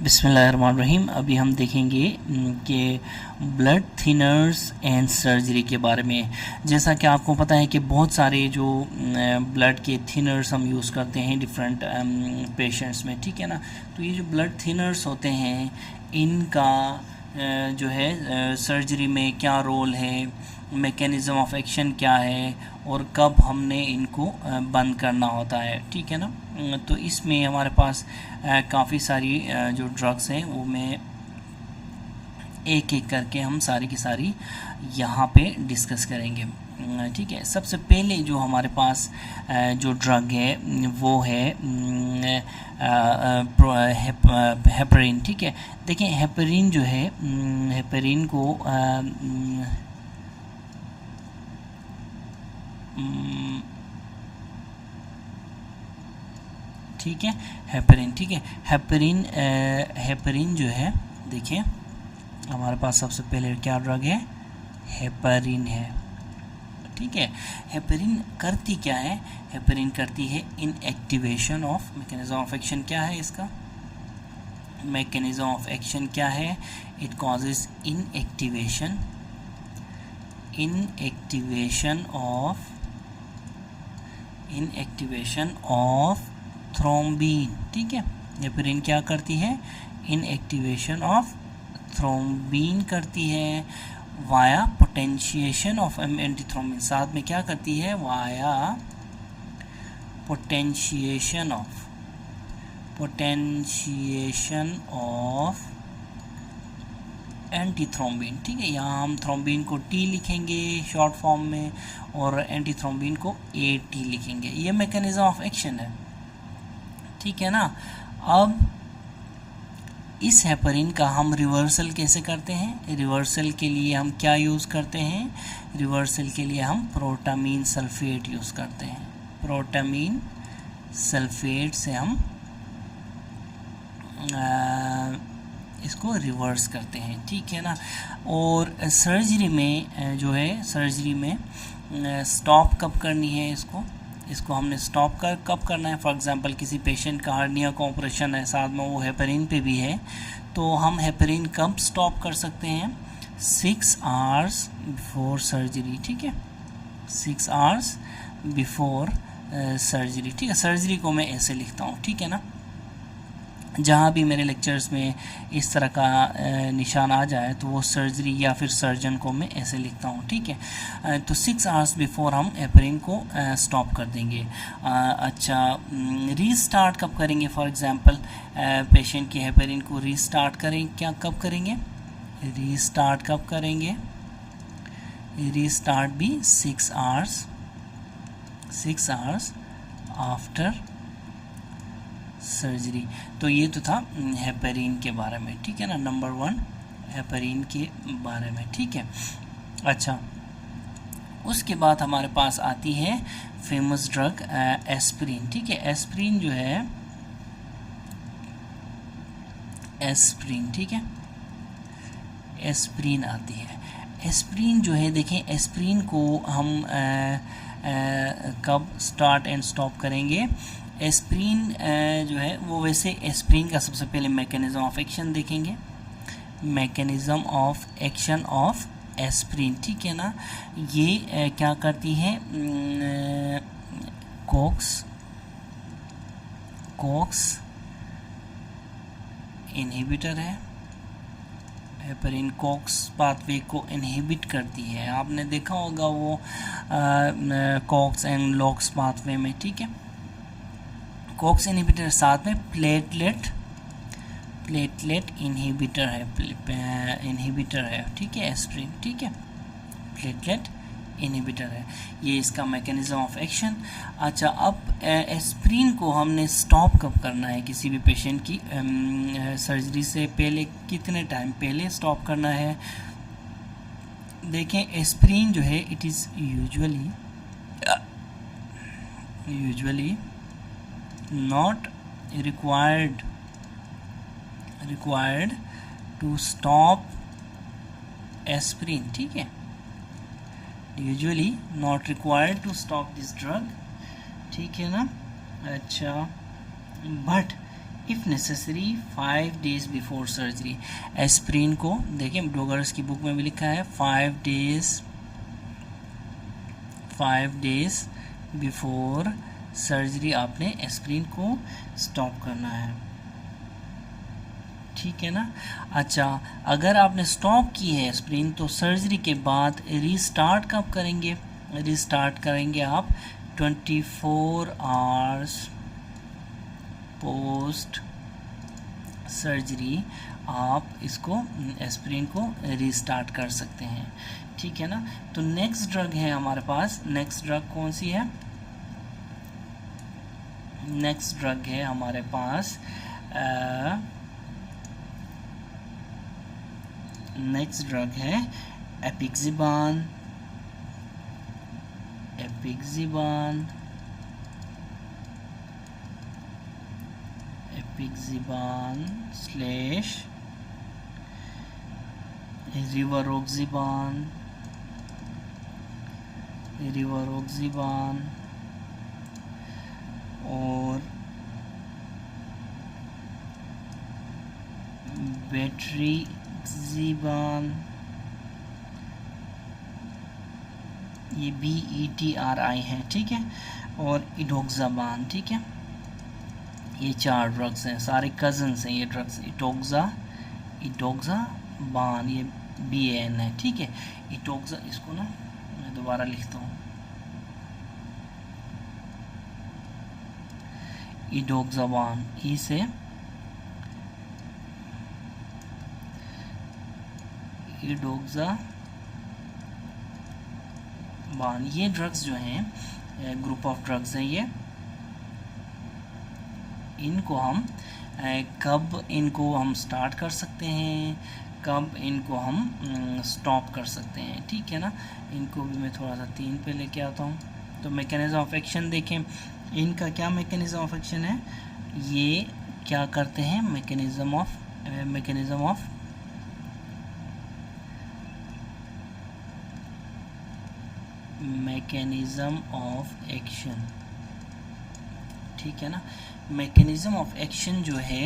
बिस्मिल्लाहिर्रहमानिर्रहीम। अभी हम देखेंगे कि ब्लड थिनर्स एंड सर्जरी के बारे में। जैसा कि आपको पता है कि बहुत सारे जो ब्लड के थिनर्स हम यूज़ करते हैं डिफरेंट पेशेंट्स में, ठीक है ना। तो ये जो ब्लड थिनर्स होते हैं इनका जो है सर्जरी में क्या रोल है, मैकेनिज़्म ऑफ एक्शन क्या है और कब हमने इनको बंद करना होता है, ठीक है ना। तो इसमें हमारे पास काफ़ी सारी जो ड्रग्स हैं वो मैं एक एक करके हम सारी की सारी यहाँ पे डिस्कस करेंगे, ठीक है। सबसे पहले जो हमारे पास जो ड्रग है वो है हेपरिन, ठीक है। देखिए हेपरिन जो है, हेपरिन को ठीक है, हेपरिन, ठीक है। हेपरिन जो है, देखिए हमारे पास सबसे पहले क्या ड्रग है, हेपरिन है, ठीक है। हेपरिन करती क्या है, हेपरिन करती है inactivation of, mechanism of action क्या है इसका, मैकेनिज्म ऑफ एक्शन क्या है, it causes inactivation of thrombin, ठीक है। हेपरिन क्या करती है, इनएक्टिवेशन ऑफ थ्रोम्बिन करती है वाया पोटेंशिएशन ऑफ एंटीथ्रोम्बिन। साथ में क्या करती है, वाया पोटेंशिएशन ऑफ एंटीथ्रोम्बिन, ठीक है। यहाँ हम थ्रोम्बिन को टी लिखेंगे शॉर्ट फॉर्म में और एंटीथ्रोम्बिन को AT लिखेंगे। ये मैकेनिज्म ऑफ एक्शन है, ठीक है ना। अब इस हेपरिन का हम रिवर्सल कैसे करते हैं, रिवर्सल के लिए हम क्या यूज़ करते हैं, रिवर्सल के लिए हम प्रोटामीन सल्फेट यूज़ करते हैं। प्रोटामीन सल्फेट से हम इसको रिवर्स करते हैं, ठीक है ना। और सर्जरी में जो है, सर्जरी में स्टॉप कब करनी है, इसको हमने स्टॉप कब करना है। फॉर एग्जांपल किसी पेशेंट का हार्निया का ऑपरेशन है, साथ में वो हेपरिन पे भी है, तो हम हेपरिन कब स्टॉप कर सकते हैं, 6 आवर्स बिफोर सर्जरी, ठीक है, 6 आवर्स बिफोर सर्जरी, ठीक है। सर्जरी को मैं ऐसे लिखता हूँ, ठीक है ना। जहाँ भी मेरे लेक्चर्स में इस तरह का निशान आ जाए तो वो सर्जरी या फिर सर्जन को मैं ऐसे लिखता हूँ, ठीक है। तो 6 आवर्स बिफोर हम हेपरिन को स्टॉप कर देंगे। अच्छा, रीस्टार्ट कब करेंगे, फॉर एग्जांपल पेशेंट की हेपरिन को रीस्टार्ट कब करेंगे, रीस्टार्ट कब करेंगे, रीस्टार्ट भी 6 आवर्स आफ्टर सर्जरी। तो ये तो था हेपरिन के बारे में, ठीक है ना, नंबर 1 हेपरिन के बारे में, ठीक है। अच्छा, उसके बाद हमारे पास आती है फेमस ड्रग एस्प्रिन, ठीक है। एस्प्रिन जो है, एस्प्रिन, ठीक है, एस्प्रिन आती है। एस्प्रिन जो है, देखें एस्प्रिन को हम कब स्टार्ट एंड स्टॉप करेंगे। एस्प्रिन जो है वो, वैसे एस्प्रिन का सबसे पहले मैकेनिज्म ऑफ एक्शन देखेंगे, mechanism of action of aspirin, ठीक है ना। ये क्या करती है, कॉक्स इनहिबिटर है, हेपरिन कॉक्स पाथवे को इनहिबिट करती है। आपने देखा होगा वो कॉक्स एंड लॉक्स पाथवे में, ठीक है। कॉक्स इनहिबिटर साथ में प्लेटलेट इनहिबिटर है, ठीक है, एस्प्रिन, ठीक है, प्लेटलेट इनहिबिटर है, ये इसका मैकेनिज्म ऑफ एक्शन। अच्छा, अब एस्प्रिन को हमने स्टॉप कब करना है किसी भी पेशेंट की सर्जरी से पहले, कितने टाइम पहले स्टॉप करना है। देखें एस्प्रिन जो है, it is usually not required to stop aspirin, ठीक है, usually not required to stop this drug, ठीक है ना। अच्छा, but if necessary 5 days before surgery. Aspirin को देखिए डोगर्स की बुक में भी लिखा है 5 डेज बिफोर सर्जरी आपने एस्प्रिन को स्टॉप करना है, ठीक है ना। अच्छा, अगर आपने स्टॉप की है एस्प्रिन तो सर्जरी के बाद रीस्टार्ट कब करेंगे? रीस्टार्ट करेंगे आप 24 आवर्स पोस्ट सर्जरी, आप इसको एस्प्रिन को रीस्टार्ट कर सकते हैं, ठीक है ना। तो नेक्स्ट ड्रग है हमारे पास, नेक्स्ट ड्रग कौन सी है? नेक्स्ट ड्रग है हमारे पास नेक्स्ट ड्रग है एपिक्सिबान स्लैश रिवारोक्सिबान और बेट्रीक्सिबान, ये BETRI है, ठीक है, और इडोक्साबान, ठीक है। ये 4 ड्रग्स हैं, सारे कजन्स हैं ये ड्रग्स। इडोक्साबान ये BAN है, ठीक है। इडोक्सा, इसको ना मैं दोबारा लिखता हूँ, इडोक्साबान, ई से इडोक्साबान। ये ड्रग्स जो हैं ग्रुप ऑफ ड्रग्स हैं, ये इनको हम कब इनको हम स्टार्ट कर सकते हैं, कब इनको हम स्टॉप कर सकते हैं, ठीक है ना। इनको भी मैं थोड़ा सा 3 पे लेके आता हूँ। तो मैकेनिज्म ऑफ एक्शन देखें, इनका क्या मैकेनिज्म ऑफ एक्शन है, ये क्या करते हैं, मैकेनिज्म ऑफ एक्शन, ठीक है ना। मैकेनिज्म ऑफ एक्शन जो है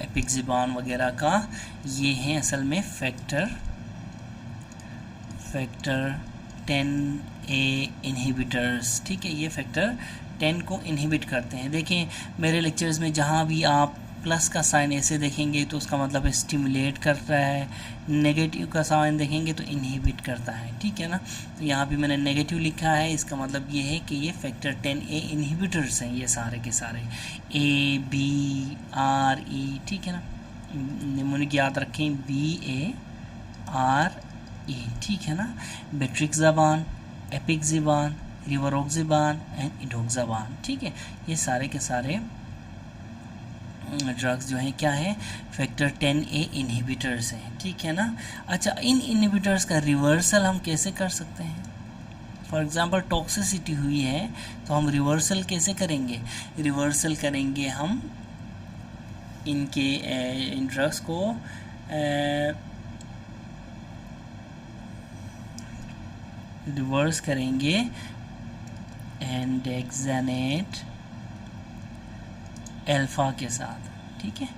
एपिक्सिबान वगैरह का, ये है असल में फैक्टर 10A इनहिबिटर्स, ठीक है। ये फैक्टर 10 को इनहिबिट करते हैं। देखें मेरे लेक्चर्स में जहाँ भी आप प्लस का साइन ऐसे देखेंगे तो उसका मतलब स्टिमुलेट कर रहा है, नेगेटिव का साइन देखेंगे तो इनहिबिट करता है, ठीक है ना। तो यहाँ भी मैंने नेगेटिव लिखा है, इसका मतलब ये है कि ये फैक्टर 10A इनहिबिटर्स हैं, ये सारे के सारे ABRE, ठीक है ना। निमोनिक याद रखें BARE, ठीक है ना। बेट्रिक्साबान, एपिक्सिबान, रिवारोक्सिबान एंड इडोक्साबान, ठीक है। ये सारे के सारे ड्रग्स जो हैं क्या है, फैक्टर 10A इनहिबिटर्स हैं, ठीक है ना। अच्छा, इन इनहिबिटर्स का रिवर्सल हम कैसे कर सकते हैं? फॉर एग्जांपल टॉक्सिसिटी हुई है तो हम रिवर्सल कैसे करेंगे? रिवर्सल करेंगे हम इनके इन ड्रग्स को रिवर्स करेंगे एंडेक्सानेट अल्फ़ा के साथ, ठीक है।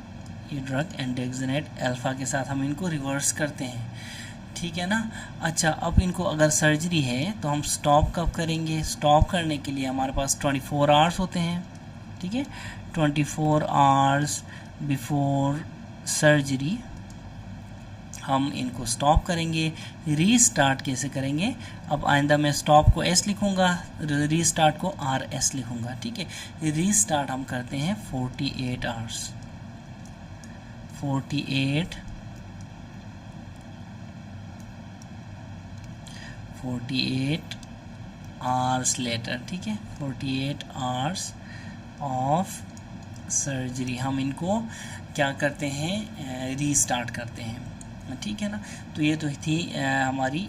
ये ड्रग एंडेक्सानेट अल्फ़ा के साथ हम इनको रिवर्स करते हैं, ठीक है ना। अच्छा, अब इनको अगर सर्जरी है तो हम स्टॉप कब करेंगे? स्टॉप करने के लिए हमारे पास 24 आवर्स होते हैं, ठीक है। 24 आवर्स बिफोर सर्जरी हम इनको स्टॉप करेंगे। रीस्टार्ट कैसे करेंगे? अब आइंदा मैं स्टॉप को S लिखूँगा, रीस्टार्ट को RS लिखूँगा, ठीक है। रीस्टार्ट हम करते हैं 48 आवर्स, 48 आवर्स लेटर, ठीक है। 48 आवर्स ऑफ सर्जरी हम इनको क्या करते हैं, रीस्टार्ट करते हैं, ठीक है ना। तो ये तो थी हमारी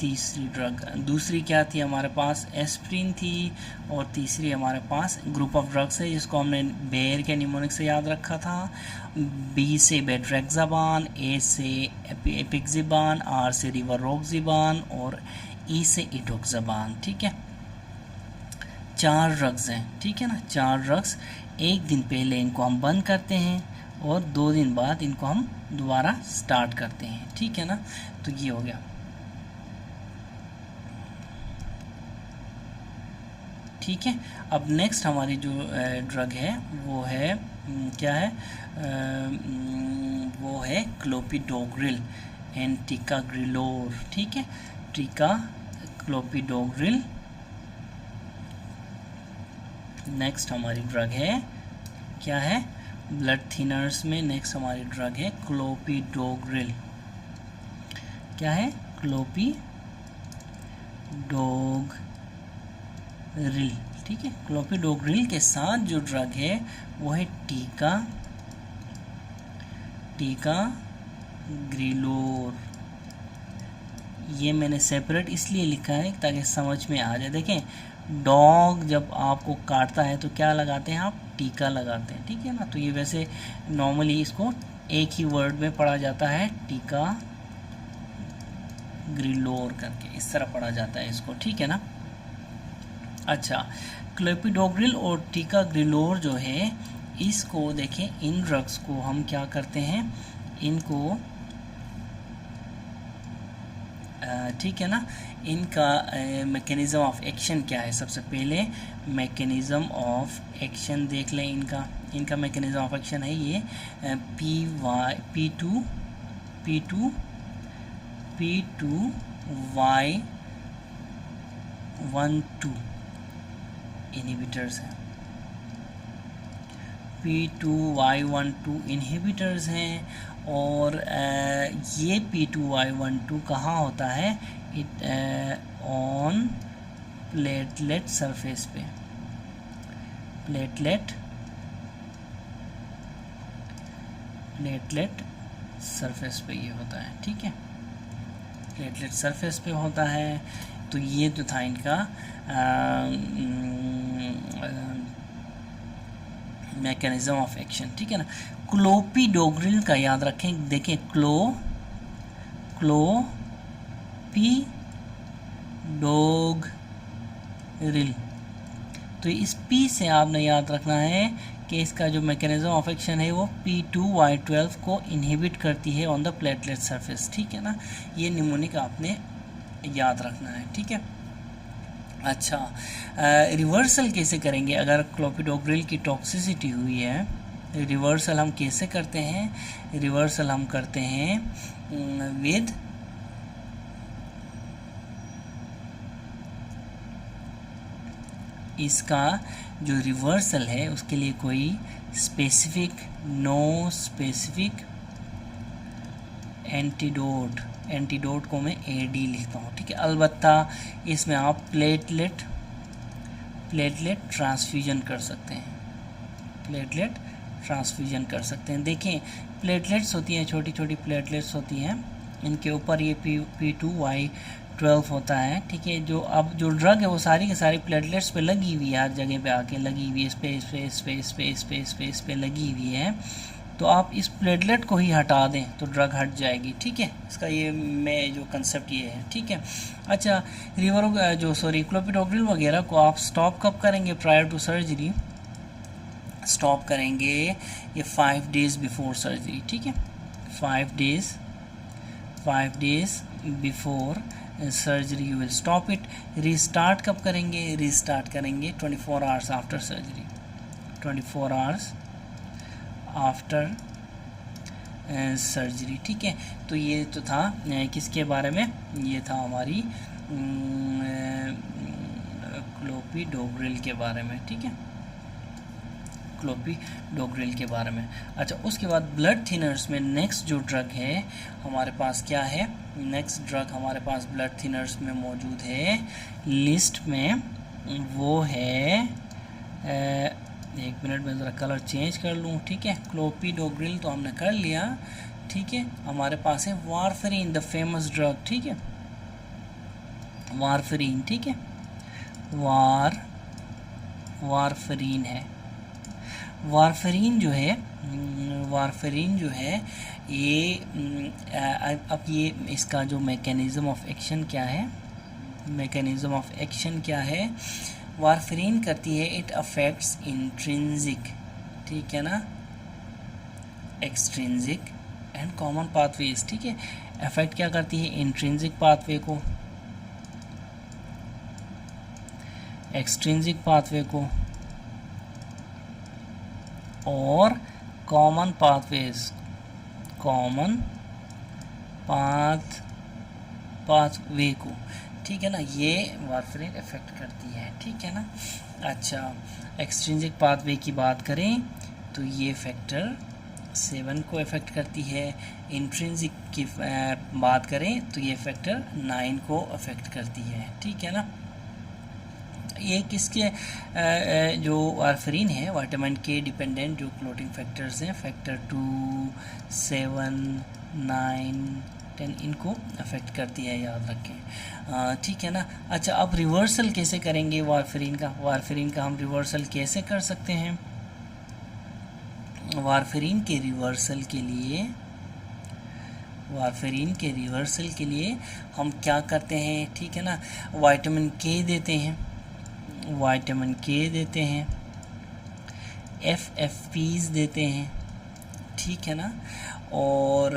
तीसरी ड्रग। दूसरी क्या थी हमारे पास? एस्प्रिन थी, और तीसरी हमारे पास ग्रुप ऑफ ड्रग्स है जिसको हमने बेयर के निमोनिक से याद रखा था। B से बेट्रिक्साबान, A से एपिक्सिबान, R से रिवारोक्सिबान और E से इडोक्साबान, ठीक है। 4 ड्रग्स हैं, ठीक है ना, 4 ड्रग्स। एक दिन पहले इनको हम बंद करते हैं और 2 दिन बाद इनको हम दोबारा स्टार्ट करते हैं, ठीक है ना। तो ये हो गया। ठीक है, अब नेक्स्ट हमारी जो ड्रग है वो है क्या है, वो है क्लोपिडोग्रिल एंड टिकाग्रिलोर, ठीक है, क्लोपिडोग्रिल। नेक्स्ट हमारी ड्रग है क्या है, ब्लड थिनर्स में नेक्स्ट हमारी ड्रग है क्लोपिडोग्रिल। क्या है, क्लोपिडोग्रिल, ठीक है। क्लोपिडोग्रिल के साथ जो ड्रग है वो है टिकाग्रिलोर। ये मैंने सेपरेट इसलिए लिखा है ताकि समझ में आ जाए। देखें, डॉग जब आपको काटता है तो क्या लगाते हैं आप, टीका लगाते हैं, ठीक है ना। तो ये वैसे नॉर्मली इसको एक ही वर्ड में पढ़ा जाता है, टिकाग्रिलोर करके इस तरह पढ़ा जाता है इसको, ठीक है ना। अच्छा, क्लोपिडोग्रिल और टिकाग्रिलोर जो है, इसको देखें, इन ड्रग्स को हम क्या करते हैं, इनको ठीक है ना, इनका मैकेनिज़्म ऑफ एक्शन क्या है। सबसे पहले मैकेनिज़्म ऑफ एक्शन देख लें। इनका मैकेनिज़्म ऑफ एक्शन है ये P2Y12 इनहिबिटर्स हैं, P2Y12 इनहिबिटर्स हैं। और ये P2Y12 कहाँ होता है, ऑन प्लेटलेट सरफेस पे, प्लेटलेट सरफेस पे ये होता है, ठीक है, प्लेटलेट सरफेस पे होता है। तो ये तो था इनका मैकेनिज्म ऑफ एक्शन, ठीक है ना। क्लोपिडोग्रिल का याद रखें, देखें क्लोपिडोग्रिल, तो इस P से आपने याद रखना है कि इसका जो मैकेनिज्म ऑफ एक्शन है वो P2Y12 को इनहिबिट करती है ऑन द प्लेटलेट सरफेस, ठीक है ना। ये निमोनिक आपने याद रखना है, ठीक है। अच्छा, रिवर्सल कैसे करेंगे अगर क्लोपिडोग्रिल की टॉक्सिसिटी हुई है। रिवर्सल हम कैसे करते हैं, रिवर्सल हम करते हैं विद इसका जो रिवर्सल है उसके लिए कोई स्पेसिफिक, नो स्पेसिफिक एंटीडोट को मैं AD लिखता हूँ, ठीक है। अलबत्ता इसमें आप प्लेटलेट ट्रांसफ्यूजन कर सकते हैं, प्लेटलेट ट्रांसफ्यूजन कर सकते हैं। देखें, प्लेटलेट्स होती हैं, छोटी छोटी प्लेटलेट्स होती हैं, इनके ऊपर ये P2Y12 होता है, ठीक है। जो अब जो ड्रग है वो सारी की सारी प्लेटलेट्स पे लगी हुई है, हर जगह पे आके लगी हुई है, स्पेस पे लगी हुई है। तो आप इस प्लेटलेट को ही हटा दें तो ड्रग हट जाएगी, ठीक है। इसका ये मैं जो कंसेप्ट ये है, ठीक है। अच्छा, क्लोपिडोग्रिल वगैरह को आप स्टॉप कब करेंगे, प्रायर टू सर्जरी स्टॉप करेंगे ये 5 डेज़ बिफोर सर्जरी, ठीक है। 5 days before surgery you will stop it. Restart कब करेंगे, रीस्टार्ट करेंगे 24 hours after surgery, 24 hours after surgery, ठीक है। तो ये तो था किसके बारे में, ये था हमारी क्लोपिडोग्रिल के बारे में, ठीक है, क्लोपिडोग्रिल के बारे में। अच्छा, उसके बाद ब्लड थिनर्स में नेक्स्ट जो ड्रग है हमारे पास क्या है, नेक्स्ट ड्रग हमारे पास ब्लड थिनर्स में मौजूद है लिस्ट में, वो है एक मिनट में ज़रा कलर चेंज कर लूँ, ठीक है। क्लोपिडोग्रिल तो हमने कर लिया, ठीक है। हमारे पास है वारफरीन, द फेमस ड्रग, ठीक है, वारफरीन, ठीक है, वारफरीन है। वारफरीन जो है ये अब ये इसका जो मैकेनिज़्म ऑफ एक्शन क्या है, मैकेनिज़्म ऑफ एक्शन क्या है, वारफरीन करती है इट अफेक्ट्स इंट्रिंसिक, ठीक है ना, एक्सट्रिंसिक एंड कॉमन पाथवेज, ठीक है। अफेक्ट क्या करती है, इंट्रिंसिक पाथवे को, एक्सट्रिंसिक पाथवे को और कॉमन पाथवेज, कॉमन पाथवे को, ठीक है ना, ये वारफरीन इफेक्ट करती है, ठीक है ना। अच्छा, एक्सट्रिंसिक पाथवे की बात करें तो ये फैक्टर 7 को इफेक्ट करती है, इंट्रिंसिक की बात करें तो ये फैक्टर 9 को इफेक्ट करती है, ठीक है ना। ये किसके जो वारफरीन है विटामिन के डिपेंडेंट जो क्लोटिंग फैक्टर्स हैं, फैक्टर 2, 7, 9, 10 इनको अफेक्ट करती है, याद रखें, ठीक है ना। अच्छा, अब रिवर्सल कैसे करेंगे वारफरीन का, वारफरीन का हम रिवर्सल कैसे कर सकते हैं। वारफरीन के रिवर्सल के लिए हम क्या करते हैं, ठीक है ना, विटामिन के देते हैं, FFPs देते हैं, ठीक है ना, और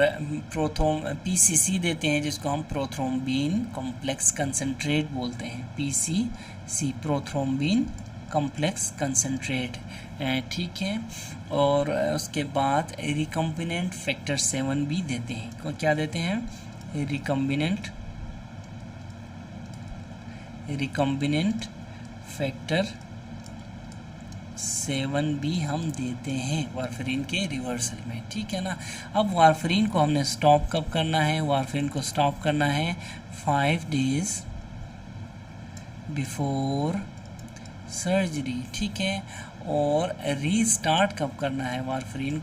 PCC देते हैं जिसको हम प्रोथ्रोम्बिन कॉम्प्लेक्स कंसंट्रेट बोलते हैं, PCC प्रोथ्रोम्बिन कॉम्प्लेक्स कंसंट्रेट, ठीक है। और उसके बाद रिकम्बिनेंट फैक्टर 7 भी देते हैं, क्या देते हैं, रिकम्बिनेंट फैक्टर 7 भी हम देते हैं वारफरीन के रिवर्सल में, ठीक है ना। अब वारफरीन को हमने स्टॉप कब करना है, वारफरीन को स्टॉप करना है 5 days बिफोर सर्जरी, ठीक है। और रीस्टार्ट कब करना है वारफरीन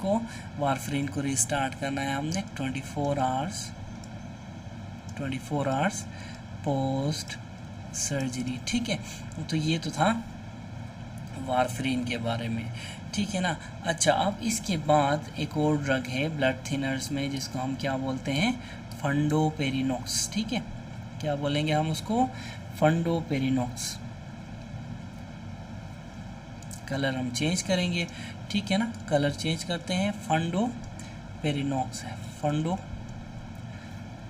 को रीस्टार्ट करना है हमने 24 आवर्स पोस्ट सर्जरी, ठीक है। तो ये तो था वारफरीन के बारे में, ठीक है ना। अच्छा, अब इसके बाद एक और ड्रग है ब्लड थिनर्स में जिसको हम क्या बोलते हैं, फंडोपेरिनॉक्स, ठीक है। क्या बोलेंगे हम उसको, फंडोपेरिनॉक्स। कलर हम चेंज करेंगे, ठीक है ना, कलर चेंज करते हैं, फंडोपेरिनॉक्स है, फंडो,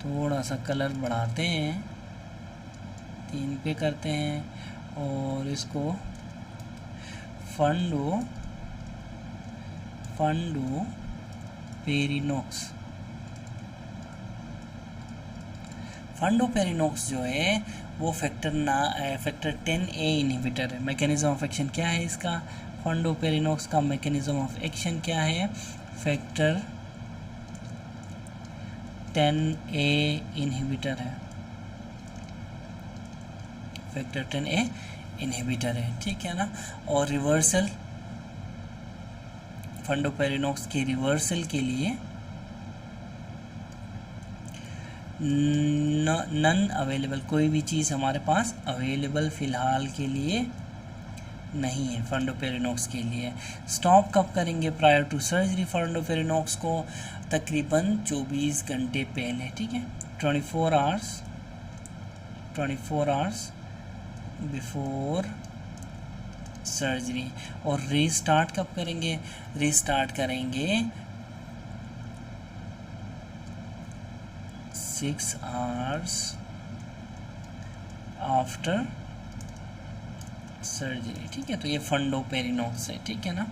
थोड़ा सा कलर बढ़ाते हैं, 3 पे करते हैं और इसको फंडोपेरिनॉक्स जो है वो फैक्टर 10A इनहिबिटर है। मैकेनिज्म ऑफ एक्शन क्या है इसका, फंडोपेरिनॉक्स का मैकेनिज्म ऑफ एक्शन क्या है, फैक्टर 10A इनहिबिटर है, फैक्टर 10A इनहिबिटर है, ठीक है ना। और रिवर्सल, फंडोपेरिनॉक्स के रिवर्सल के लिए नन अवेलेबल, कोई भी चीज़ हमारे पास अवेलेबल फ़िलहाल के लिए नहीं है फंडोपेरिनॉक्स के लिए। स्टॉप कब करेंगे, प्रायर टू सर्जरी फंडोपेरिनॉक्स को तकरीबन 24 घंटे पहले, ठीक है, 24 आवर्स बिफोर सर्जरी। और रीस्टार्ट कब करेंगे, रीस्टार्ट करेंगे 6 आवर्स आफ्टर सर्जरी, ठीक है। तो ये फंडोपेरिनॉक्स है, ठीक है ना,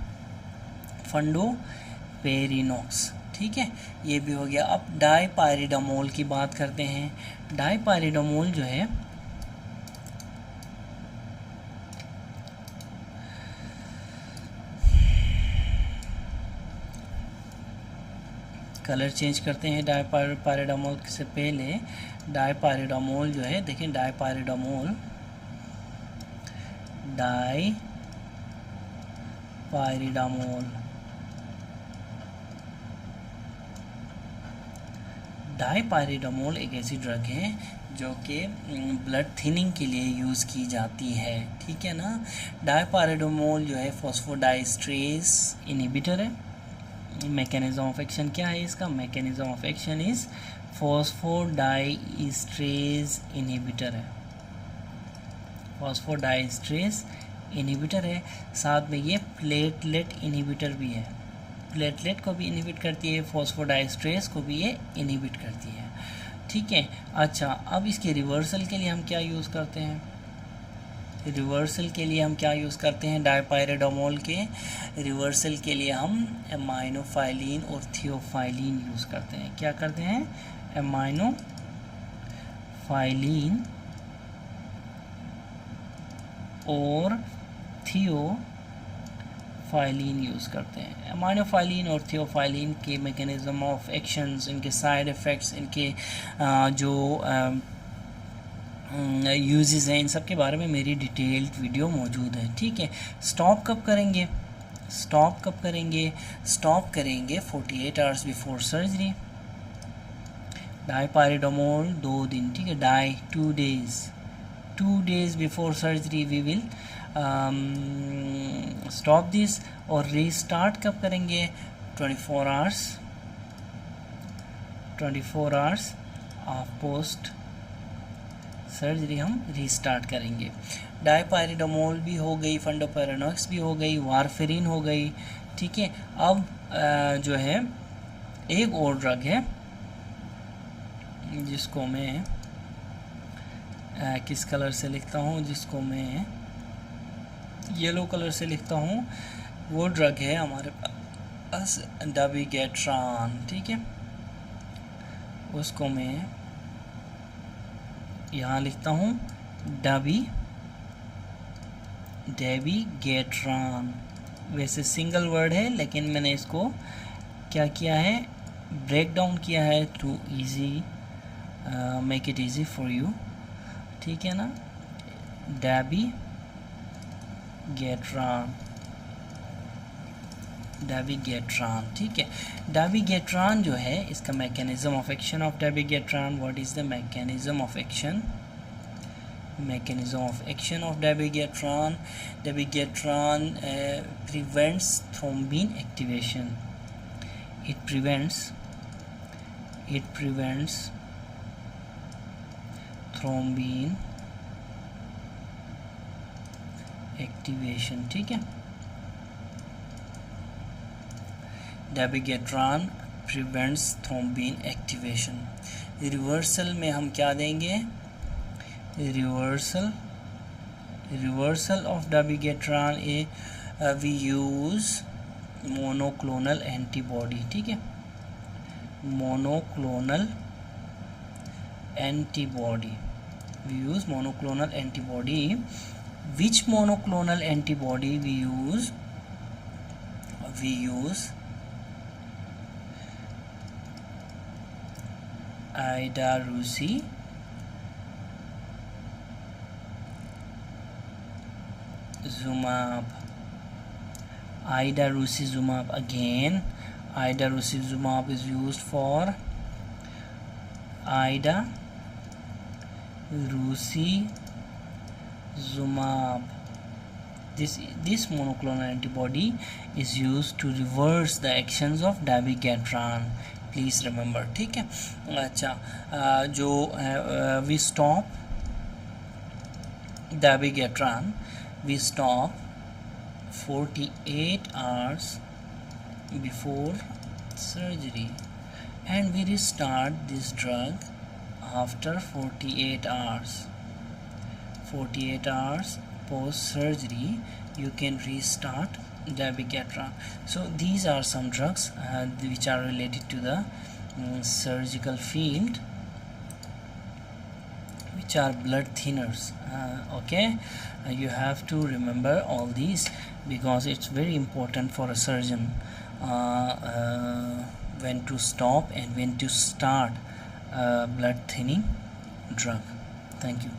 फंडोपेरिनॉक्स, ठीक है, ये भी हो गया। अब डायपाइरिडामोल की बात करते हैं। डायपाइरिडामोल जो है कलर चेंज करते हैं, डायपाइरिडामोल से पहले डायपाइरिडामोल जो है, देखें डायपाइरिडामोल एक ऐसी ड्रग है जो कि ब्लड थिनिंग के लिए यूज़ की जाती है, ठीक है ना। डायपाइरिडामोल जो है फॉस्फोडाइस्ट्रेस इनहिबिटर है। मैकेनिज्म ऑफ एक्शन क्या है इसका, mechanism of action is phosphodiesterase inhibitor है, फॉस्फोडाइस्ट्रेस इनहिबिटर है, साथ में ये प्लेटलेट इनहिबिटर भी है, प्लेटलेट को भी इनहिबिट करती है, फॉस्फोडाइस्ट्रेस को भी ये इनहिबिट करती है। ठीक है। अच्छा, अब इसके रिवर्सल के लिए हम क्या यूज़ करते हैं? रिवर्सल के लिए हम क्या यूज़ करते हैं? डायपायरिडोमोल के रिवर्सल के लिए हम एमाइनोफाइलिन और थियोफाइलिन यूज़ करते हैं। क्या करते हैं? एमाइनोफाइलिन और थियोफाइलिन यूज़ करते हैं। एमाइनोफाइलिन और थियोफाइलिन के मैकेनिज्म ऑफ एक्शंस, इनके साइड इफ़ेक्ट्स, इनके जो यूजेस हैं, इन सब के बारे में मेरी डिटेल्ड वीडियो मौजूद है। ठीक है। स्टॉप कब करेंगे? स्टॉप कब करेंगे? स्टॉप करेंगे 48 आवर्स बिफोर सर्जरी। डायपायरिडोमोल 2 दिन, ठीक है, 2 days before surgery we will stop this। और रीस्टार्ट कब करेंगे? 24 आवर्स ऑफ पोस्ट सर्जरी हम रीस्टार्ट करेंगे। डायपायरिडोमोल भी हो गई, फंडोपेरानॉक्स भी हो गई, वारफेरिन हो गई। ठीक है। अब जो है एक और ड्रग है जिसको मैं किस कलर से लिखता हूँ, जिसको मैं येलो कलर से लिखता हूँ, वो ड्रग है हमारे पास डाबिगेट्रॉन। ठीक है। उसको मैं यहाँ लिखता हूँ डाबिगेट्रॉन। वैसे सिंगल वर्ड है, लेकिन मैंने इसको क्या किया है? ब्रेक डाउन किया है to easy make it easy for you. ठीक है ना? डाबिगेट्रॉन। ठीक है। डाबिगेट्रॉन जो है, इसका mechanism of action of dabigatran, what is the mechanism of action? of dabigatran prevents thrombin activation. It prevents thrombin activation। ठीक है। dabigatran prevents thrombin activation। Reversal में हम क्या देंगे? Reversal of dabigatran we use monoclonal antibody। ठीक है। monoclonal antibody, we use monoclonal antibody। which monoclonal antibody we use idarucizumab again। idarucizumab is used for idarucizumab। This monoclonal antibody is used to reverse the actions of dabigatran। Please remember. ठीक है। अच्छा, जो we stop dabigatran, we stop 48 hours before surgery and we restart this drug after 48 hours post surgery you can restart dabigatran। So these are some drugs which are related to the surgical field, which are blood thinners। Okay, you have to remember all these because it's very important for a surgeon when to stop and when to start blood thinning drug। Thank you।